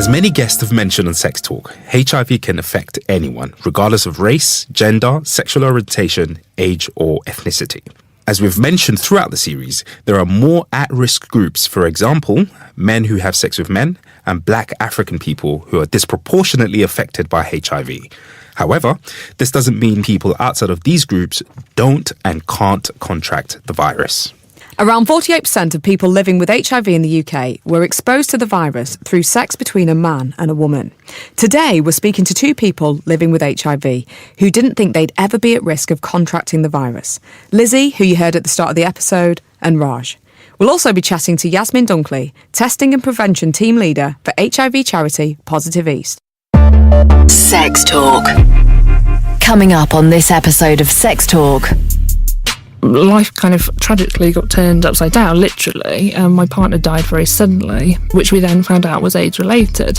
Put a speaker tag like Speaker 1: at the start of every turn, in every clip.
Speaker 1: As many guests have mentioned on Sex Talk, HIV can affect anyone, regardless of race, gender, sexual orientation, age, or ethnicity. As we've mentioned throughout the series, there are more at-risk groups, for example, men who have sex with men and Black African people who are disproportionately affected by HIV. However, this doesn't mean people outside of these groups don't and can't contract the virus.
Speaker 2: Around 48% of people living with HIV in the UK were exposed to the virus through sex between a man and a woman. Today, we're speaking to two people living with HIV who didn't think they'd ever be at risk of contracting the virus. Lizzie, who you heard at the start of the episode, and Raj. We'll also be chatting to Yasmin Dunkley, Testing and Prevention Team Leader for HIV charity Positive East.
Speaker 3: Sex Talk. Coming up on this episode of Sex Talk.
Speaker 4: Life kind of tragically got turned upside down, literally. My partner died very suddenly, which we then found out was AIDS-related.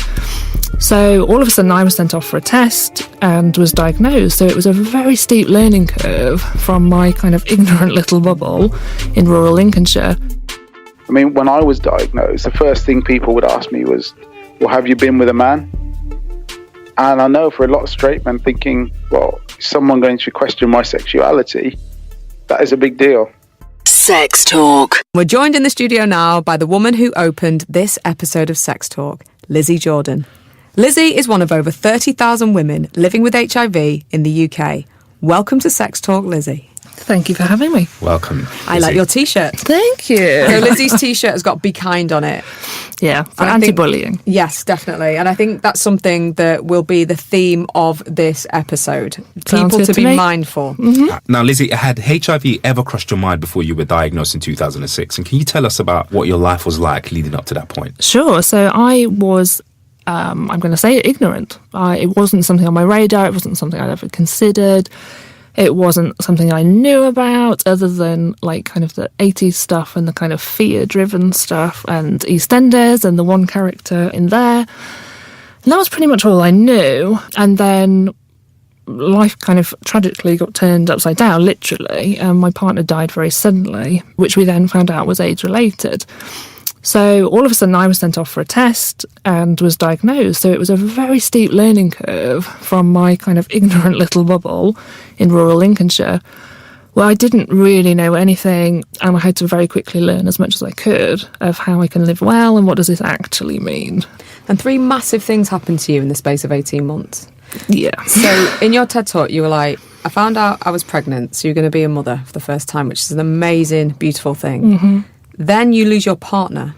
Speaker 4: So all of a sudden I was sent off for a test and was diagnosed. So it was a very steep learning curve from my kind of ignorant little bubble in rural Lincolnshire.
Speaker 5: I mean, when I was diagnosed, the first thing people would ask me was, well, have you been with a man? And I know for a lot of straight men thinking, well, is someone going to question my sexuality? That is a big deal.
Speaker 3: Sex Talk.
Speaker 2: We're joined in the studio now by the woman who opened this episode of Sex Talk, Lizzie Jordan. Lizzie is one of over 30,000 women living with HIV in the UK. Welcome to Sex Talk, Lizzie.
Speaker 4: Thank you for having me.
Speaker 1: Welcome,
Speaker 2: I like your T-shirt.
Speaker 4: Thank you.
Speaker 2: So Lizzie's T-shirt has got "Be Kind" on it.
Speaker 4: Yeah, for anti-bullying.
Speaker 2: Yes, definitely. And I think that's something that will be the theme of this episode.
Speaker 4: Sounds
Speaker 2: People
Speaker 4: good
Speaker 2: to be
Speaker 4: me.
Speaker 2: mindful.
Speaker 4: Mm-hmm.
Speaker 1: Now, Lizzie, had HIV ever crossed your mind before you were diagnosed in 2006? And can you tell us about what your life was like leading up to that point?
Speaker 4: Sure. So I was, I'm going to say, ignorant. It wasn't something on my radar. It wasn't something I'd ever considered. It wasn't something I knew about other than like kind of the 80s stuff and the kind of fear-driven stuff and EastEnders and the one character in there. And that was pretty much all I knew. And then life kind of tragically got turned upside down, literally. My partner died very suddenly, which we then found out was AIDS-related. So all of a sudden I was sent off for a test and was diagnosed. So it was a very steep learning curve from my kind of ignorant little bubble in rural Lincolnshire, where I didn't really know anything, and I had to very quickly learn as much as I could of how I can live well and what does this actually mean.
Speaker 2: And 3 massive things happened to you in the space of 18 months.
Speaker 4: Yeah.
Speaker 2: So in your TED Talk, you were like, I found out I was pregnant, so you're going to be a mother for the first time, which is an amazing, beautiful thing.
Speaker 4: Mm-hmm.
Speaker 2: Then you lose your partner,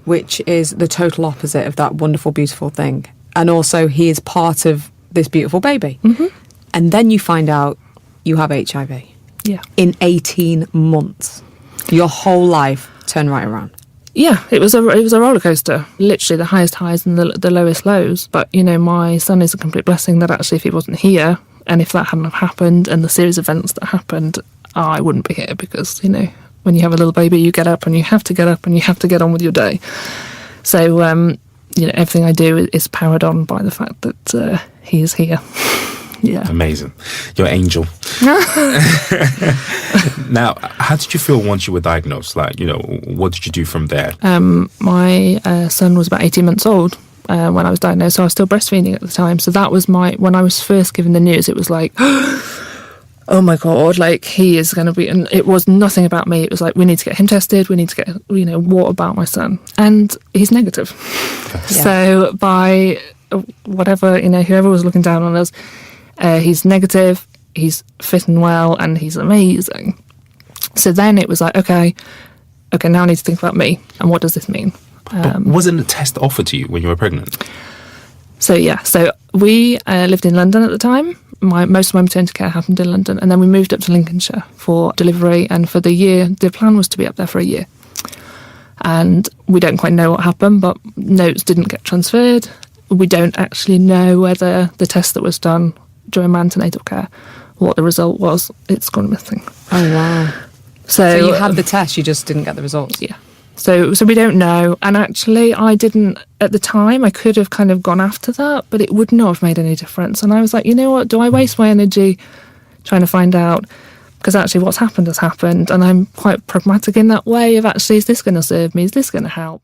Speaker 2: which is the total opposite of that wonderful, beautiful thing. And also he is part of this beautiful baby.
Speaker 4: Mm-hmm.
Speaker 2: And then you find out you have HIV.
Speaker 4: Yeah.
Speaker 2: In 18 months. Your whole life turned right around.
Speaker 4: Yeah, it was a roller coaster. Literally the highest highs and the lowest lows. But, you know, my son is a complete blessing that actually if he wasn't here, and if that hadn't have happened, and the series of events that happened, I wouldn't be here because, you know, when you have a little baby, you get up and you have to get up and you have to get on with your day. So, you know, everything I do is powered on by the fact that he is here. Yeah.
Speaker 1: Amazing. Your angel. Now, how did you feel once you were diagnosed? Like, you know, what did you do from there?
Speaker 4: My son was about 18 months old when I was diagnosed, so I was still breastfeeding at the time. So that was when I was first given the news, it was like, oh my God, like he is going to be, and it was nothing about me. It was like, we need to get him tested. We need to get, you know, what about my son? And he's negative. Yeah. So by whatever, you know, whoever was looking down on us, he's negative, he's fit and well, and he's amazing. So then it was like, okay, now I need to think about me, and what does this mean?
Speaker 1: But wasn't a test offered to you when you were pregnant?
Speaker 4: So we lived in London at the time. Most of my maternity care happened in London, and then we moved up to Lincolnshire for delivery, and for the year, the plan was to be up there for a year. And we don't quite know what happened, but notes didn't get transferred. We don't actually know whether the test that was done during my antenatal care, what the result was. It's gone missing.
Speaker 2: Oh, wow. So you had the test, you just didn't get the results?
Speaker 4: Yeah. So we don't know. And actually, I didn't, at the time, I could have kind of gone after that, but it would not have made any difference. And I was like, you know what, do I waste my energy trying to find out? Because actually what's happened has happened. And I'm quite pragmatic in that way of actually, is this going to serve me? Is this going to help?